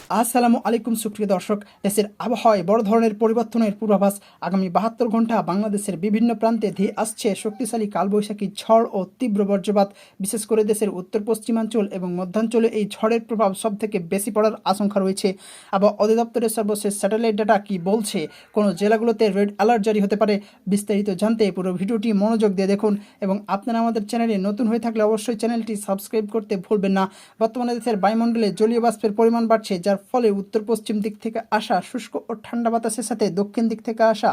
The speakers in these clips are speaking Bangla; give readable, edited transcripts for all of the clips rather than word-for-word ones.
আসসালামু আলাইকুম সুপ্রিয় দর্শক। দেশের আবহাওয়ায় বড় ধরনের পরিবর্তনের পূর্বাভাস। আগামী ৭২ ঘন্টা বাংলাদেশের বিভিন্ন প্রান্তে ধেয়ে আসছে শক্তিশালী কালবৈশাখী ঝড় ও তীব্র বজ্রপাত। বিশেষ করে দেশের উত্তর পশ্চিমাঞ্চল এবং মধ্যাঞ্চলে এই ঝড়ের প্রভাব সবথেকে বেশি পড়ার আশঙ্কা রয়েছে। আবহাওয়া অধিদপ্তরের সর্বশেষ স্যাটেলাইট ডাটা কি বলছে, কোনো জেলাগুলোতে রেড অ্যালার্ট জারি হতে পারে? বিস্তারিত জানতে পুরো ভিডিওটি মনোযোগ দিয়ে দেখুন। এবং আপনারা আমাদের চ্যানেলে নতুন হয়ে থাকলে অবশ্যই চ্যানেলটি সাবস্ক্রাইব করতে ভুলবেন না। বর্তমানে দেশের বায়ুমণ্ডলে জলীয় বাষ্পের পরিমাণ বাড়ছে, যার ফলে উত্তর পশ্চিম দিক থেকে আসা শুষ্ক ও ঠান্ডা বাতাসের সাথে দক্ষিণ দিক থেকে আসা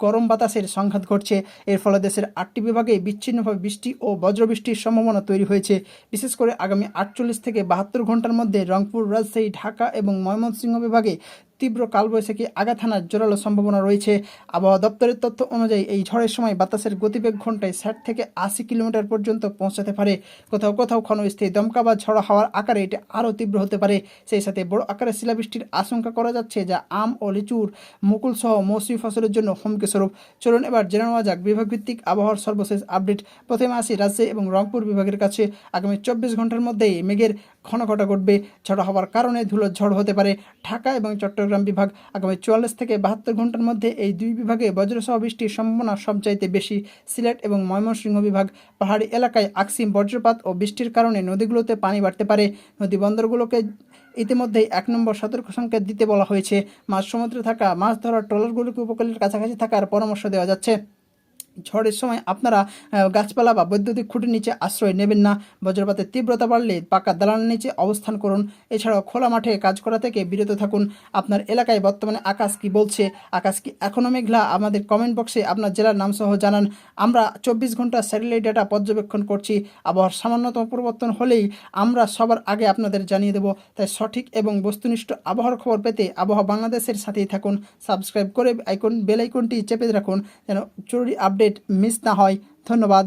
গরম বাতাসের সংঘাত ঘটছে। এর ফলে দেশের ৮টি বিভাগে বিচ্ছিন্নভাবে বৃষ্টি ও বজ্রবৃষ্টির সম্ভাবনা তৈরি হয়েছে। বিশেষ করে আগামী ৪৮ থেকে ৭২ ঘন্টার মধ্যে রংপুর, রাজশাহী, ঢাকা এবং ময়মনসিংহ বিভাগে তীব্র কালবৈশাখী আঘাত হানার জোরালো সম্ভাবনা রয়েছে। আবহাওয়া দপ্তরের তথ্য অনুযায়ী এই ঝড়ের সময় বাতাসের গতিবেগ ঘন্টায় ৬০ থেকে ৮০ কিলোমিটার পর্যন্ত পৌঁছাতে পারে। কোথাও কোথাও ক্ষণস্থায়ী দমকা বা ঝড়ো হাওয়ার আকারে এটি আরও তীব্র হতে পারে। সেই সাথে বড় আকারে শিলাবৃষ্টির আশঙ্কা করা যাচ্ছে, যা আম ও লিচুর মুকুল সহ মৌসুমী ফসলের জন্য হুমকি স্বরূপ। চলুন এবার জেনে নেওয়া যাক বিভাগভিত্তিক আবহাওয়ার সর্বশেষ আপডেট। প্রথমে আসি রাজশাহী এবং রংপুর বিভাগের কাছে। আগামী ২৪ ঘন্টার মধ্যেই মেঘের ঘন ঘটা ঘটবে। ঝড়ো হওয়ার কারণে ধুলোর ঝড় হতে পারে। ঢাকা এবং চট্টগ্রাম বিভাগ, আগামী ৪৪ থেকে ৭২ ঘন্টার মধ্যে এই দুই বিভাগে বজ্রসহ বৃষ্টির সম্ভাবনা সবচাইতে বেশি। সিলেট এবং ময়মনসিংহ বিভাগ, পাহাড়ি এলাকায় আকস্মিক বজ্রপাত ও বৃষ্টির কারণে নদীগুলোতে পানি বাড়তে পারে। নদী বন্দরগুলোকে ইতিমধ্যেই ১ নম্বর সতর্ক সংকেত দিতে বলা হয়েছে। মাঝ সমুদ্রে থাকা মাছ ধরার ট্রলারগুলোকে উপকূলের কাছাকাছি থাকার পরামর্শ দেওয়া যাচ্ছে। ঝড়ের সময় আপনারা গাছপালা বা বৈদ্যুতিক খুঁটির নিচে আশ্রয় নেবেন না। বজ্রপাতের তীব্রতা বাড়লে পাকা দালানের নিচে অবস্থান করুন। এছাড়াও খোলা মাঠে কাজ করা থেকে বিরত থাকুন। আপনার এলাকায় বর্তমানে আকাশ কি বলছে? আকাশ কি এখনও মেঘলা? আমাদের কমেন্ট বক্সে আপনার জেলার নাম সহ জানান। আমরা ২৪ ঘন্টা স্যাটেলাইট ডেটা পর্যবেক্ষণ করছি। আবহাওয়ার সামান্যতম পরিবর্তন হলেই আমরা সবার আগে আপনাদের জানিয়ে দেব। তাই সঠিক এবং বস্তুনিষ্ঠ আবহাওয়ার খবর পেতে আবহাওয়া বাংলাদেশের সাথেই থাকুন। সাবস্ক্রাইব করে বেল আইকনটি চেপে রাখুন, যেন জরুরি আপডেট মিস না হয়। ধন্যবাদ।